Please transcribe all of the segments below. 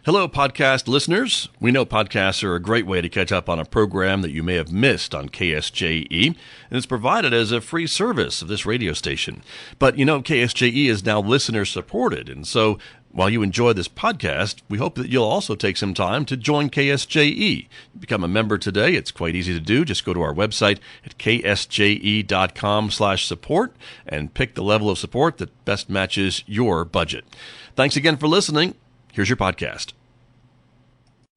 Hello, podcast listeners. We know podcasts are a great way to catch up on a program that you may have missed on KSJE, and it's provided as a free service of this radio station. But, KSJE is now listener-supported, and so while you enjoy this podcast, we hope that you'll also take some time to join KSJE. Become a member today. It's quite easy to do. Just go to our website at ksje.com/support and pick the level of support that best matches your budget. Thanks again for listening. Here's your podcast.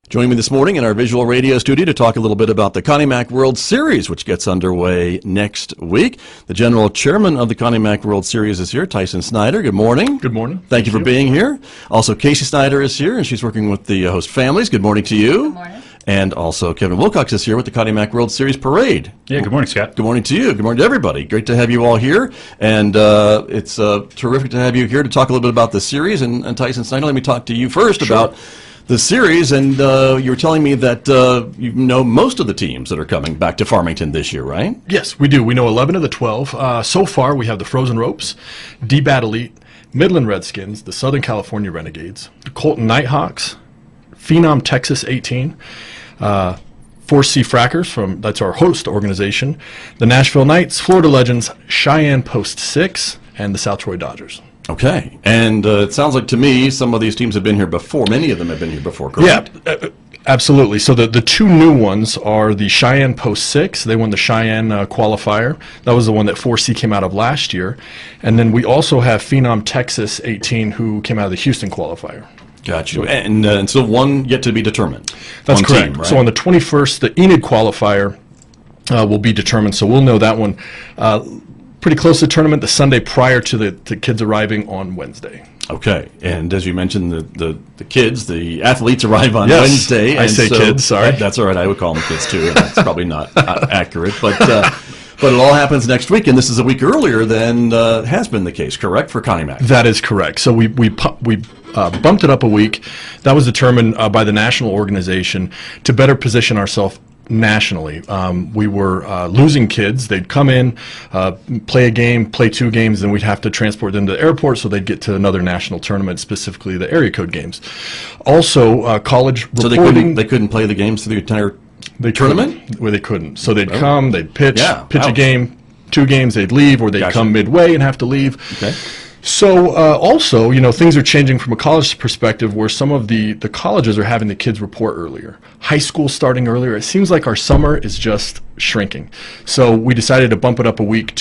Joining me this morning in our visual radio studio to talk a little bit about the Connie Mack World Series, which gets underway next week. The general chairman of the Connie Mack World Series is here, Tyson Snyder. Good morning. Good morning. Thank you for being here. Also, Kacy Snyder is here, and she's working with the host families. Good morning to you. Good morning. And also, Kevin Wilcox is here with the Connie Mack World Series Parade. Yeah, good morning, Scott. Good morning to you. Good morning to everybody. Great to have you all here. And it's terrific to have you here to talk a little bit about the series. And Tyson Snyder, let me talk to you first about the series. And you were telling me that you know most of the teams that are coming back to Farmington this year, right? Yes, we do. We know 11 of the 12. So far, we have the Frozen Ropes, D-Bat Elite, Midland Redskins, the Southern California Renegades, the Colton Nighthawks, Phenom Texas 18, 4C Frackers, that's our host organization, the Nashville Knights, Florida Legends, Cheyenne Post 6, and the South Troy Dodgers. Okay. And it sounds like to me some of these teams have been here before. Many of them have been here before, correct? Yeah, absolutely. So the two new ones are the Cheyenne Post 6. They won the Cheyenne qualifier. That was the one that 4C came out of last year. And then we also have Phenom Texas 18, who came out of the Houston qualifier. Got you. And so one yet to be determined. That's one correct. Team, right? So on the 21st, the Enid qualifier will be determined. So we'll know that one pretty close to the tournament the Sunday prior to the kids arriving on Wednesday. Okay. And as you mentioned, the kids, the athletes arrive on Yes, Wednesday. I say kids, sorry. That's all right. I would call them kids too. That's probably not accurate. But it all happens next week, and this is a week earlier than has been the case, correct, for Connie Mack? That is correct. So we bumped it up a week. That was determined by the national organization to better position ourselves nationally. We were losing kids. They'd come in, play a game, play two games, then we'd have to transport them to the airport so they'd get to another national tournament, specifically the area code games. Also, college reporting. So they couldn't play the games through the entire tournament? Well, they couldn't. So they'd come, they'd pitch a ouch. game, two games, they'd leave, or they'd come midway and have to leave. Okay. So also, things are changing from a college perspective where some of the colleges are having the kids report earlier. High school starting earlier. It seems like our summer is just shrinking. So we decided to bump it up a week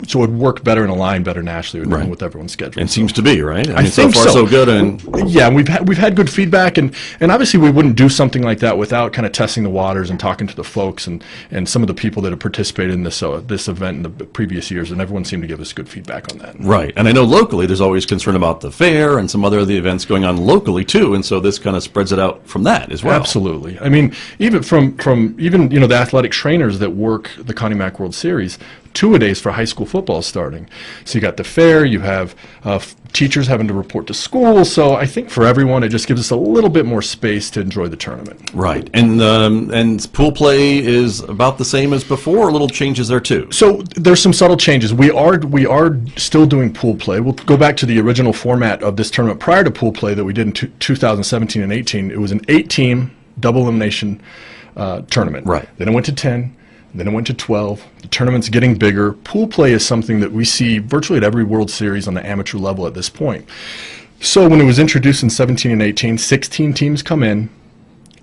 so it would work better and align better nationally with everyone's schedule. And seems to be, right? I think so far so good. And yeah, we've had good feedback, and obviously we wouldn't do something like that without kind of testing the waters and talking to the folks and some of the people that have participated in this event in the previous years, and everyone seemed to give us good feedback on that. Right, and I know locally there's always concern about the fair and some other of the events going on locally too, and so this kind of spreads it out from that as well. Absolutely. I mean, even from the athletic trainers that work the Connie Mack World Series, two-a-days for high school football starting. So you got the fair, you have teachers having to report to school. So I think for everyone, it just gives us a little bit more space to enjoy the tournament. Right, and pool play is about the same as before. Little changes there too. So there's some subtle changes. We are still doing pool play. We'll go back to the original format of this tournament prior to pool play that we did in 2017 and 18. It was an 8-team double elimination tournament. Right. Then it went to 10. Then it went to 12. The tournament's getting bigger. Pool play is something that we see virtually at every World Series on the amateur level at this point. So when it was introduced in 17 and 18, 16 teams come in,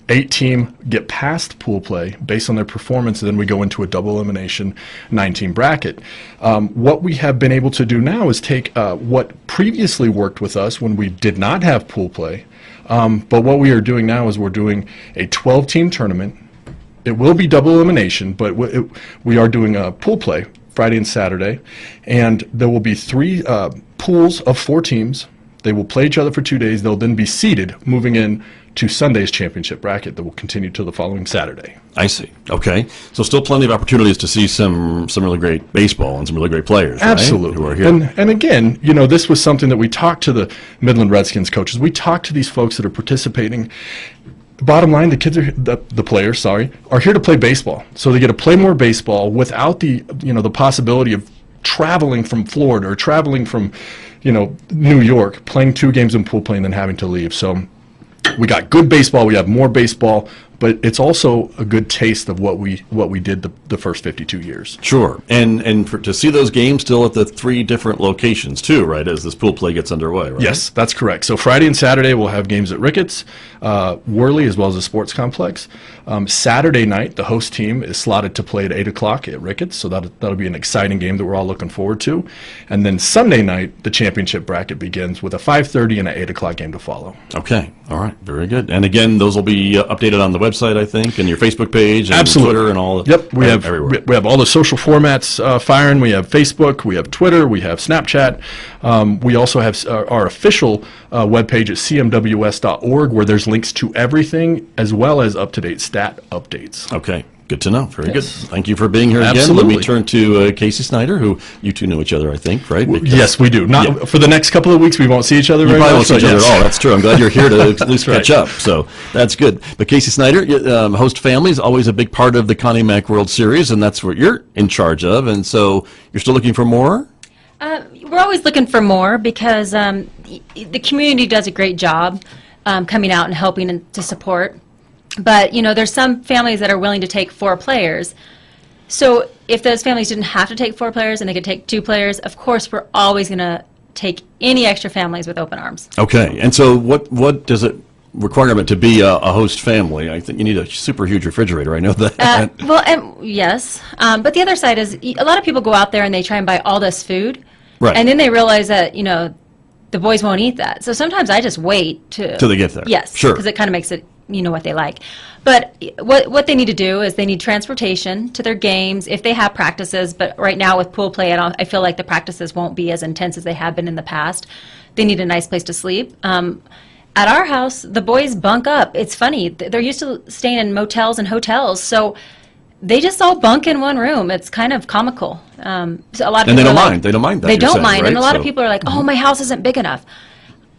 8 teams get past pool play based on their performance, and then we go into a double elimination 9-team bracket. What we have been able to do now is take what previously worked with us when we did not have pool play, but what we are doing now is we're doing a 12-team tournament. It will be double elimination, but we are doing a pool play Friday and Saturday, and there will be 3 pools of 4 teams. They will play each other for 2 days. They'll then be seeded, moving in to Sunday's championship bracket that will continue to the following Saturday. I see. Okay. So still plenty of opportunities to see some really great baseball and some really great players, absolutely, right, who are here. And again, this was something that we talked to the Midland Redskins coaches. We talked to these folks that are participating. Bottom line, the kids are the players, are here to play baseball. So they get to play more baseball without the possibility of traveling from Florida or traveling from New York, playing 2 games in pool play and then having to leave. So we got good baseball. We have more baseball, but it's also a good taste of what we did the first 52 years. Sure, and to see those games still at the 3 different locations too, right? As this pool play gets underway, right? Yes, that's correct. So Friday and Saturday we'll have games at Ricketts, Worley, as well as the sports complex. Saturday night the host team is slotted to play at 8 o'clock at Ricketts, so that'll be an exciting game that we're all looking forward to. And then Sunday night the championship bracket begins with a 5:30 and an 8 o'clock game to follow. Okay, all right, very good. And again, those will be updated on the website, I think, and your Facebook page, and Absolutely. Twitter, and all. Yep, we have everywhere. We have all the social formats firing. We have Facebook, we have Twitter, we have Snapchat. We also have our official webpage at cmws.org, where there's links to everything as well as up-to-date stat updates. Okay. Good to know. Very Yes. good. Thank you for being here again. Absolutely. Let me turn to Kacy Snyder, who you two know each other, I think, right? Because Yes, we do. Not for the next couple of weeks. We won't see each other. you very probably much, won't see each but other yes. at all. That's true. I'm glad you're here to at least right. catch up. So that's good. But Kacy Snyder, host family is always a big part of the Connie Mack World Series, and that's what you're in charge of. And so you're still looking for more? We're always looking for more because the community does a great job coming out and helping to support. But, there's some families that are willing to take 4 players. So if those families didn't have to take 4 players and they could take 2 players, of course, we're always going to take any extra families with open arms. Okay. And so what does it requirement to be a host family? I think you need a super huge refrigerator. I know that. Yes. But the other side is a lot of people go out there and they try and buy all this food. Right. And then they realize that, the boys won't eat that. So sometimes I just wait till they get there. Yes. Sure. Because it kind of makes it, what they like. But what they need to do is they need transportation to their games if they have practices. But right now with pool play, I feel like the practices won't be as intense as they have been in the past. They need a nice place to sleep. At our house, the boys bunk up. It's funny. They're used to staying in motels and hotels, so they just all bunk in one room. It's kind of comical. So a lot of people And they don't are like- mind. They don't mind that. They you're don't saying, mind, right? and a lot of So- people are like, "Oh, my house isn't big enough."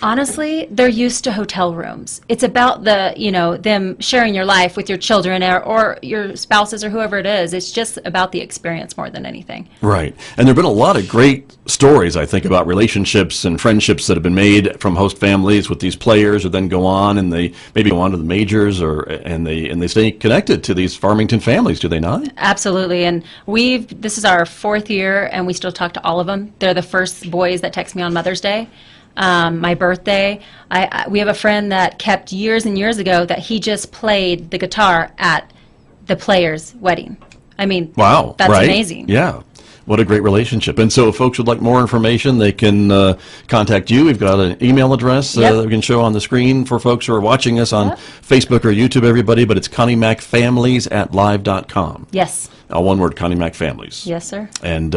Honestly, they're used to hotel rooms. It's about them sharing your life with your children or your spouses or whoever it is. It's just about the experience more than anything. Right. And there have been a lot of great stories, I think, about relationships and friendships that have been made from host families with these players who then go on and they maybe go on to the majors and they stay connected to these Farmington families, do they not? Absolutely. And this is our 4th year and we still talk to all of them. They're the first boys that text me on Mother's Day. My birthday. We have a friend that kept years and years ago that he just played the guitar at the player's wedding. I mean, Wow. that's right? amazing. Yeah. What a great relationship. And so if folks would like more information, they can contact you. We've got an email address Yep. that we can show on the screen for folks who are watching us on Yep. Facebook or YouTube, everybody, but it's ConnieMackFamilies@live.com. Yes. One word, Connie Mack Families. Yes, sir. And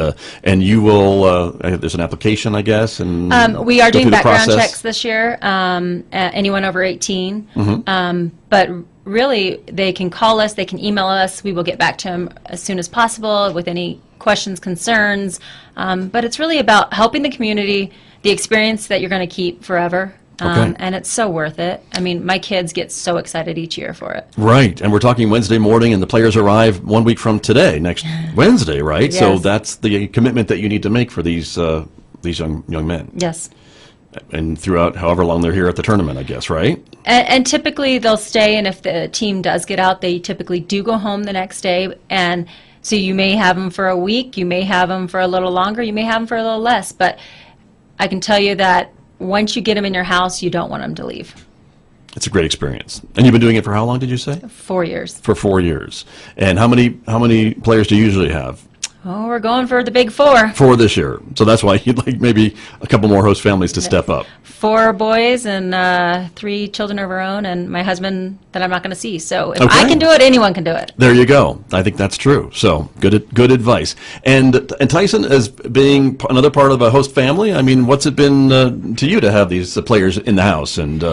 you will, there's an application, I guess, and We are go doing through the background process. checks this year, anyone over 18. Mm-hmm. But really, they can call us, they can email us. We will get back to them as soon as possible with any questions, concerns. But it's really about helping the community, the experience that you're going to keep forever. Okay. And it's so worth it. I mean, my kids get so excited each year for it. Right, and we're talking Wednesday morning, and the players arrive 1 week from today, next Wednesday, right? So Yes. that's the commitment that you need to make for these young men, Yes. and throughout however long they're here at the tournament, I guess, right? And typically they'll stay, and if the team does get out, they typically do go home the next day. And so you may have them for a week, you may have them for a little longer, you may have them for a little less. But I can tell you that once you get them in your house, you don't want them to leave. It's a great experience. And you've been doing it for how long, did you say? 4 years. For 4 years. And how many players do you usually have? Oh, we're going for the big 4. 4 this year. So that's why you'd like maybe a couple more host families to step up. 4 boys and 3 children of our own, and my husband that I'm not going to see. So if Okay. I can do it, anyone can do it. There you go. I think that's true. So good advice. And Tyson, as being another part of a host family, I mean, what's it been to you to have these players in the house and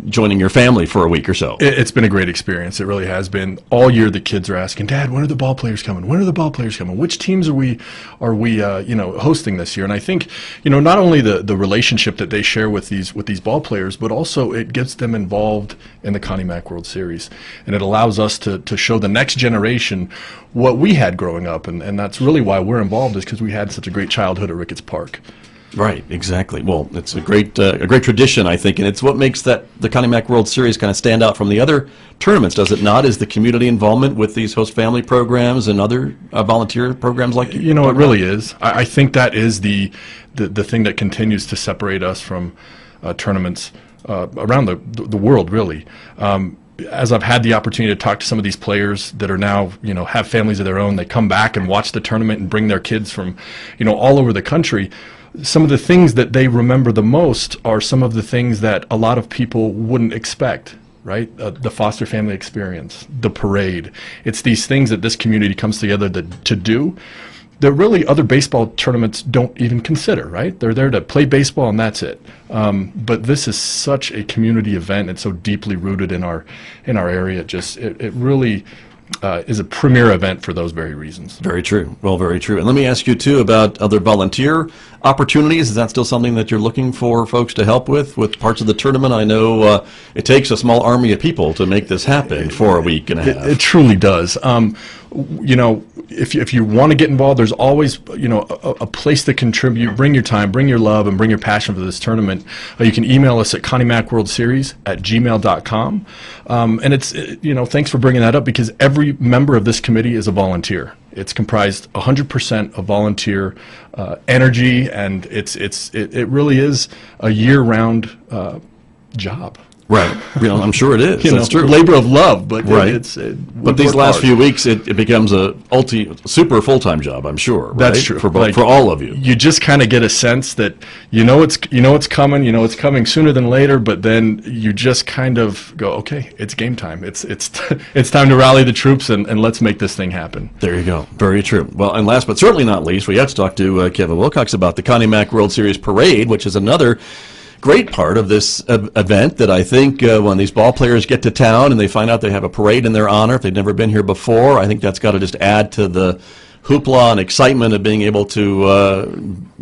joining your family for a week or so? It's been a great experience. It really has been. All year the kids are asking, "Dad, when are the ball players coming? When are the ball players coming? Which teams are we hosting this year?" And I think, not only the relationship that they share with these ball players, but also it gets them involved in the Connie Mack World Series. And it allows us to show the next generation what we had growing up. And that's really why we're involved, is because we had such a great childhood at Ricketts Park. Right, exactly. Well, it's a great tradition, I think, and it's what makes the Connie Mack World Series kind of stand out from the other tournaments, does it not? Is the community involvement with these host family programs and other volunteer programs like it really is. I think that is the thing that continues to separate us from tournaments around the world, really. As I've had the opportunity to talk to some of these players that are now, have families of their own, they come back and watch the tournament and bring their kids from, all over the country. Some of the things that they remember the most are some of the things that a lot of people wouldn't expect, right? The foster family experience, the parade. It's these things that this community comes together to do that really other baseball tournaments don't even consider, right? They're there to play baseball and that's it. But this is such a community event. It's so deeply rooted in our area. It really is a premier event for those very reasons. Very true. Well, very true. And let me ask you, too, about other volunteer opportunities. Is that still something that you're looking for folks to help with parts of the tournament? I know it takes a small army of people to make this happen for a week and a half. It truly does. If you want to get involved, there's always a place to contribute. Bring your time, bring your love, and bring your passion for this tournament. You can email us at connieMackWorldSeries@gmail.com. And it's thanks for bringing that up, because every member of this committee is a volunteer. It's comprised 100% of volunteer energy, and it really is a year-round job. Right. I'm sure it is. That's true. Labor of love, but right. But these last few weeks, it becomes a super full-time job, I'm sure. Right? That's true. For all of you. You just kind of get a sense that it's coming. It's coming sooner than later. But then you just kind of go, okay, it's game time. It's time to rally the troops and let's make this thing happen. There you go. Very true. Well, and last but certainly not least, we have to talk to Kevin Wilcox about the Connie Mack World Series Parade, which is another great part of this event that I think when these ball players get to town and they find out they have a parade in their honor, if they've never been here before, I think that's got to just add to the hoopla and excitement of being able to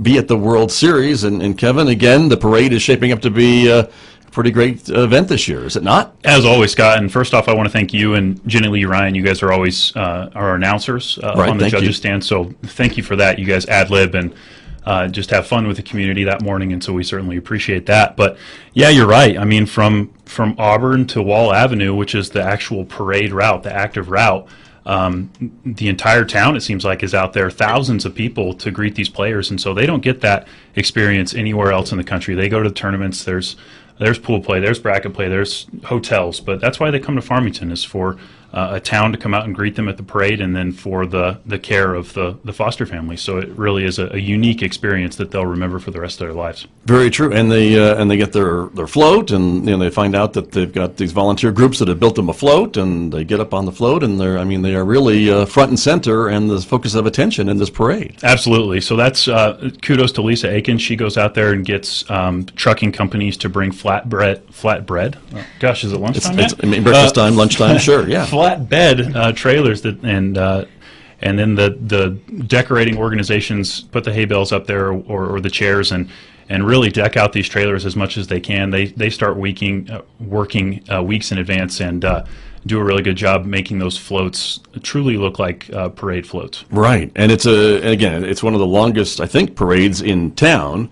be at the World Series. And Kevin, again, the parade is shaping up to be a pretty great event this year, is it not? As always, Scott. And first off, I want to thank you and Jenny Lee Ryan. You guys are always our announcers on the judges' stand. So thank you for that. You guys ad-lib and just have fun with the community that morning, and so we certainly appreciate that. But yeah, you're right. I mean, from Auburn to Wall Avenue, which is the actual parade route, the active route, the entire town, it seems like, is out there, thousands of people to greet these players, and so they don't get that experience anywhere else in the country. They go to the tournaments, there's pool play, there's bracket play, there's hotels, but that's why they come to Farmington, is for a town to come out and greet them at the parade, and then for the care of the foster family. So it really is a unique experience that they'll remember for the rest of their lives. Very true. And they get their float, and they find out that they've got these volunteer groups that have built them a float, and they get up on the float, and they are really front and center and the focus of attention in this parade. Absolutely. So that's kudos to Lisa Aiken. She goes out there and gets trucking companies to bring flatbread. Oh, gosh, is it lunchtime? Breakfast time, lunchtime, sure, yeah. Flatbed trailers and then the decorating organizations put the hay bales up there or the chairs and really deck out these trailers as much as they can. They start working weeks in advance and do a really good job making those floats truly look like parade floats. Right, and it's one of the longest, I think, parades in town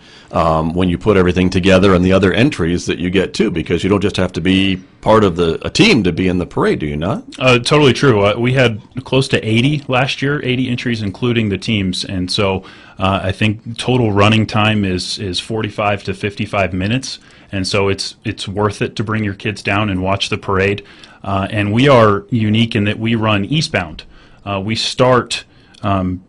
when you put everything together and the other entries that you get too, because you don't just have to be part of a team to be in the parade, do you not? Totally true. We had close to 80 last year, 80 entries including the teams, and so I think total running time is 45 to 55 minutes, and so it's worth it to bring your kids down and watch the parade. And we are unique in that we run eastbound. We start on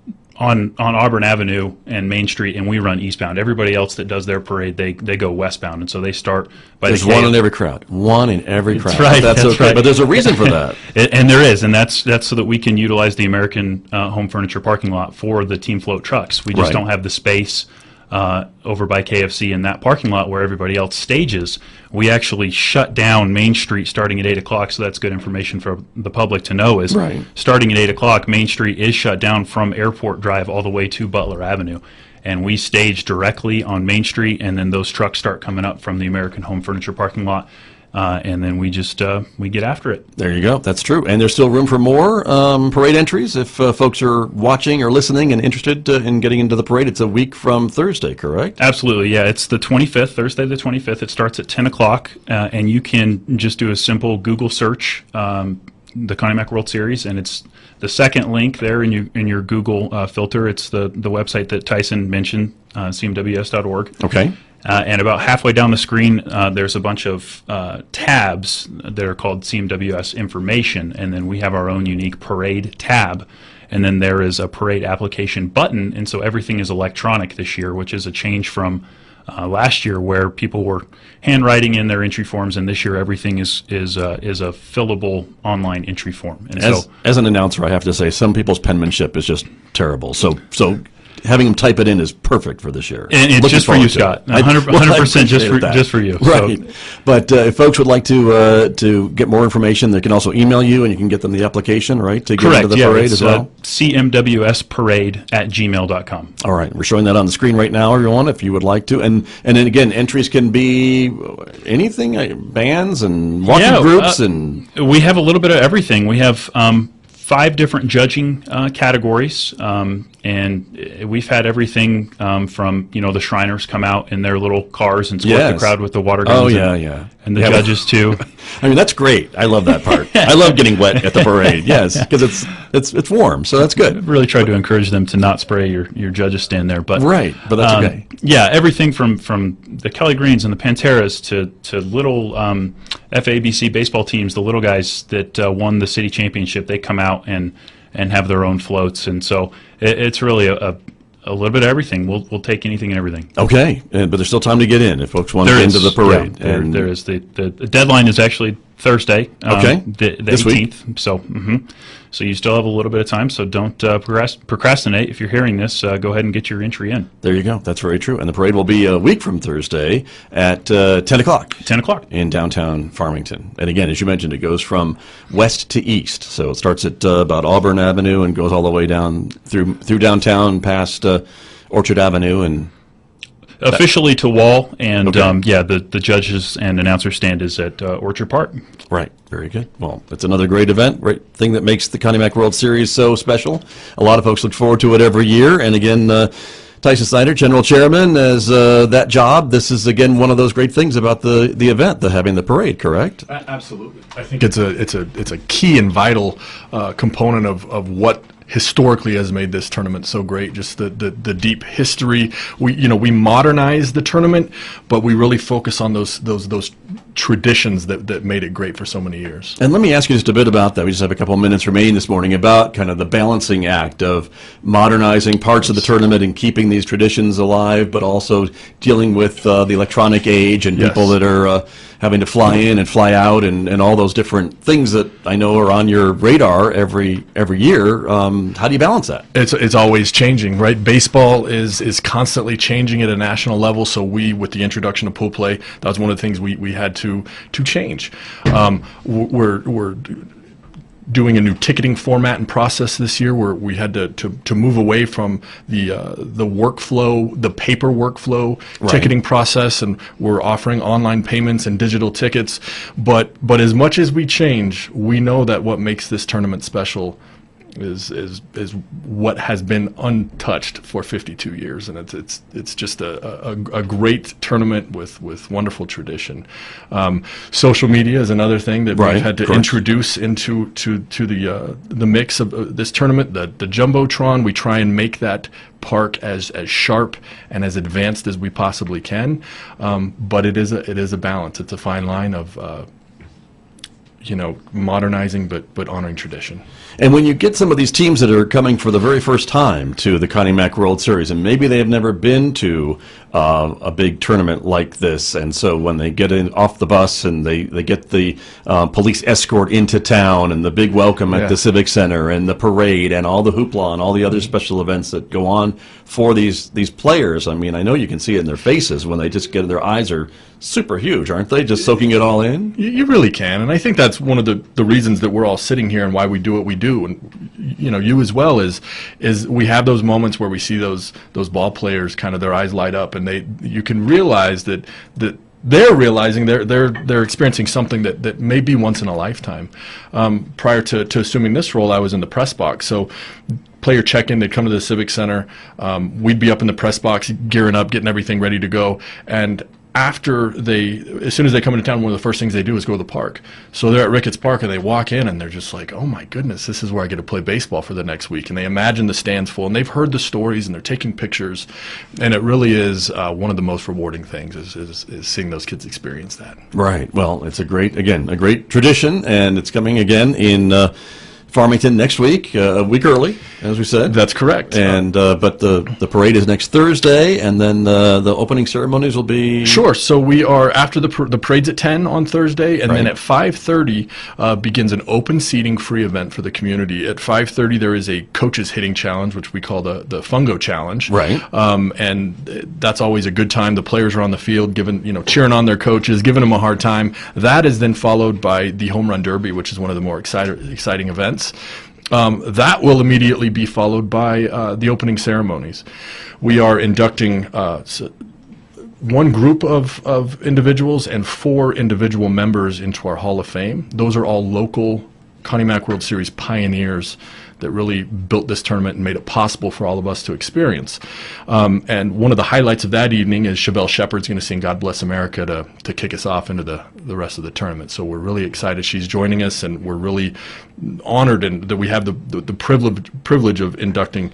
Auburn Avenue and Main Street, and we run eastbound. Everybody else that does their parade, they go westbound, and so they start by There's one in every crowd. One in every crowd. That's right. That's okay. Right. But there's a reason for that. And there is, and that's so that we can utilize the American Home Furniture parking lot for the Team Float trucks. We just don't have the space over by KFC in that parking lot where everybody else stages. We actually shut down Main Street starting at 8 o'clock, so that's good information for the public to know is starting at 8 o'clock, Main Street is shut down from Airport Drive all the way to Butler Avenue. And we stage directly on Main Street, and then those trucks start coming up from the American Home Furniture parking lot. and then we just we get after it. There you go. That's true. And there's still room for more parade entries if folks are watching or listening and interested in getting into the parade. It's a week from Thursday, correct? Absolutely, yeah. It's the 25th, Thursday the 25th. It starts at 10 o'clock, and you can just do a simple Google search, the Connie Mack World Series, and it's the second link there in your Google filter. It's the website that Tyson mentioned, CMWS.org. Okay. And about halfway down the screen, there's a bunch of tabs that are called CMWS Information, and then we have our own unique parade tab. And then there is a parade application button, and so everything is electronic this year, which is a change from last year where people were handwriting in their entry forms, and this year everything is a fillable online entry form. And as an announcer, I have to say some people's penmanship is just terrible. So having them type it in is perfect for this year. And it's just for you, Scott. 100% just for you. Right. So. But if folks would like to get more information, they can also email you, and you can get them the application, right, to get into the parade as well? CMWSparade@gmail.com. All right. We're showing that on the screen right now, everyone, if you would like to. And then again, entries can be anything, bands and walking groups. And we have a little bit of everything. We have 5 different judging categories, and we've had everything from the Shriners come out in their little cars and squirt the crowd with the water guns. And the judges too. I mean, that's great. I love that part. I love getting wet at the parade. Yes, because it's warm, so that's good. I've really tried to encourage them to not spray your judges stand there, but but that's okay. Yeah, everything from the Kelly Greens and the Panteras to little FABC baseball teams, the little guys that won the city championship. They come out and have their own floats, and so it's really a little bit of everything. We'll take anything and everything. Okay, but there's still time to get in if folks want to get into the parade. Yeah, there is. The deadline is actually Thursday, the this 18th. Week. So you still have a little bit of time, so don't procrastinate. If you're hearing this, go ahead and get your entry in. There you go. That's very true. And the parade will be a week from Thursday at 10 o'clock. 10 o'clock. In downtown Farmington. And again, as you mentioned, it goes from west to east. So it starts at about Auburn Avenue and goes all the way down through downtown past Orchard Avenue and officially to Wall, and the judges and announcer stand is at Orchard Park. Right. Very good. Well, it's another great event, right thing that makes the Connie Mack World Series so special. A lot of folks look forward to it every year. And again, Tyson Snyder, General Chairman, as that job. This is again one of those great things about the event, having the parade. Correct? Absolutely. I think it's a key and vital component of what historically has made this tournament so great. Just the deep history. We modernize the tournament, but we really focus on those traditions that made it great for so many years. And let me ask you just a bit about that. We just have a couple of minutes remaining this morning about kind of the balancing act of modernizing parts of the tournament and keeping these traditions alive, but also dealing with the electronic age and people that are having to fly in and fly out and all those different things that I know are on your radar every year. How do you balance that? It's always changing, right? Baseball is constantly changing at a national level. So with the introduction of pool play, that was one of the things we had to change. We're doing a new ticketing format and process this year where we had to move away from the workflow, the paper workflow ticketing process, and we're offering online payments and digital tickets. But as much as we change, we know that what makes this tournament special is what has been untouched for 52 years, and it's just a great tournament with wonderful tradition. Social media is another thing that we've had to introduce into the mix of this tournament. The Jumbotron, we try and make that park as sharp and as advanced as we possibly can, but it is a balance. It's a fine line of modernizing but honoring tradition. And when you get some of these teams that are coming for the very first time to the Connie Mack World Series, and maybe they have never been to a big tournament like this, and so when they get off the bus and they get the police escort into town and the big welcome at the Civic Center and the parade and all the hoopla and all the other special events that go on for these players, I mean, I know you can see it in their faces when they just their eyes are super huge, aren't they? Just soaking it all in? You really can, and I think that's one of the reasons that we're all sitting here and why we do what we do. And you as well is we have those moments where we see those ball players kind of their eyes light up, and you can realize that they're realizing they're experiencing something that may be once in a lifetime. Prior to assuming this role, I was in the press box. So player check-in, they'd come to the Civic Center. We'd be up in the press box, gearing up, getting everything ready to go. And as soon as they come into town, one of the first things they do is go to the park. So they're at Ricketts Park, and they walk in, and they're just like, oh my goodness, this is where I get to play baseball for the next week. And they imagine the stands full, and they've heard the stories, and they're taking pictures. And it really is one of the most rewarding things is seeing those kids experience that. Right. Well, it's a great tradition, and it's coming again in Farmington next week, a week early, as we said. That's correct. And but the parade is next Thursday, and then the opening ceremonies will be... Sure. So we are, after the parade's at 10 on Thursday, and then at 5:30 begins an open seating free event for the community. At 5:30 there is a coaches hitting challenge, which we call the Fungo Challenge. Right. And that's always a good time. The players are on the field cheering on their coaches, giving them a hard time. That is then followed by the Home Run Derby, which is one of the more exciting events. That will immediately be followed by the opening ceremonies. We are inducting one group of individuals and 4 individual members into our Hall of Fame. Those are all local Connie Mack World Series pioneers that really built this tournament and made it possible for all of us to experience. And one of the highlights of that evening is Chevelle Shepard's going to sing God Bless America to kick us off into the rest of the tournament. So we're really excited she's joining us, and we're really honored that we have the privilege of inducting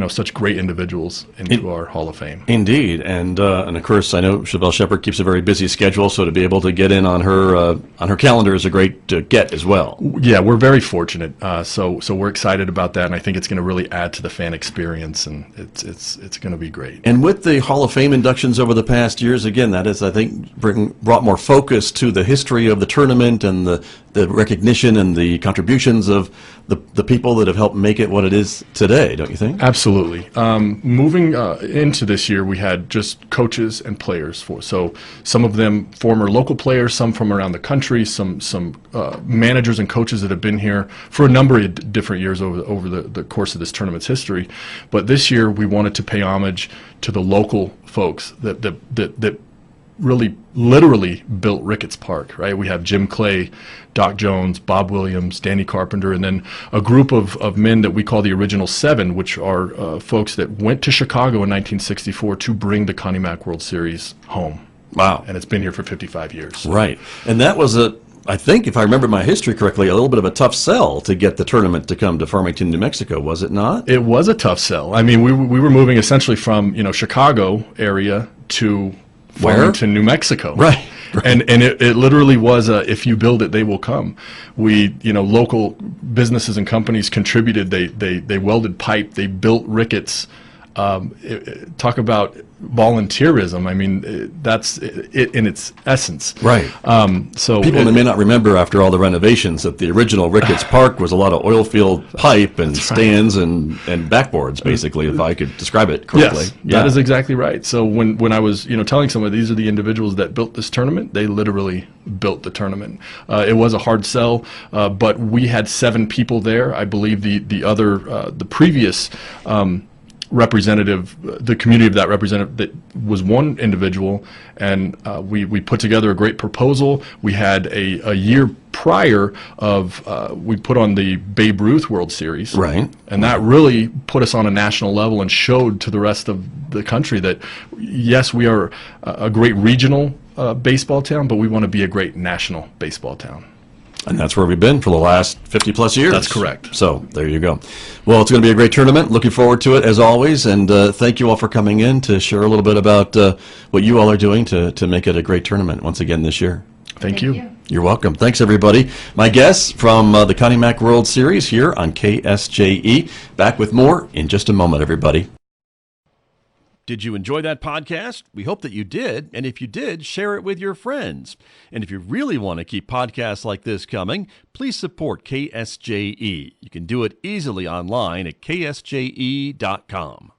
such great individuals into our Hall of Fame. Indeed. And of course, I know Chevelle Shepard keeps a very busy schedule, so to be able to get in on her calendar is a great get as well. Yeah, we're very fortunate. So we're excited about that, and I think it's going to really add to the fan experience, and it's going to be great. And with the Hall of Fame inductions over the past years, again, that has, I think, brought more focus to the history of the tournament and the recognition and the contributions of the people that have helped make it what it is today, don't you think? Absolutely. Moving into this year, we had just coaches and players so some of them former local players, some from around the country, some managers and coaches that have been here for a number of different years over the course of this tournament's history. But this year, we wanted to pay homage to the local folks that really literally built Ricketts Park, right? We have Jim Clay, Doc Jones, Bob Williams, Danny Carpenter, and then a group of men that we call the Original Seven, which are folks that went to Chicago in 1964 to bring the Connie Mack World Series home. Wow. And it's been here for 55 years. Right. And that was I think, if I remember my history correctly, a little bit of a tough sell to get the tournament to come to Farmington, New Mexico, was it not? It was a tough sell. I mean, we were moving essentially from Chicago area to Farmington, New Mexico. Right. And it literally was if you build it, they will come. We local businesses and companies contributed. They welded pipe. They built Ricketts. Talk about volunteerism. I mean, that's it in its essence. Right. So people may not remember after all the renovations that the original Ricketts Park was a lot of oil field pipe and stands and backboards, basically, if I could describe it correctly. Yes, that is exactly right. So when I was telling someone these are the individuals that built this tournament, they literally built the tournament. It was a hard sell, but we had 7 people there. I believe the previous representative, the community of that representative, that was one individual, and we put together a great proposal. We had a year prior we put on the Babe Ruth World Series, right, and that really put us on a national level and showed to the rest of the country that yes, we are a great regional baseball town, but we want to be a great national baseball town. And that's where we've been for the last 50-plus years. That's correct. So there you go. Well, it's going to be a great tournament. Looking forward to it, as always. And thank you all for coming in to share a little bit about what you all are doing to make it a great tournament once again this year. Thank you. You're welcome. Thanks, everybody. My guests from the Connie Mack World Series here on KSJE. Back with more in just a moment, everybody. Did you enjoy that podcast? We hope that you did. And if you did, share it with your friends. And if you really want to keep podcasts like this coming, please support KSJE. You can do it easily online at ksje.com.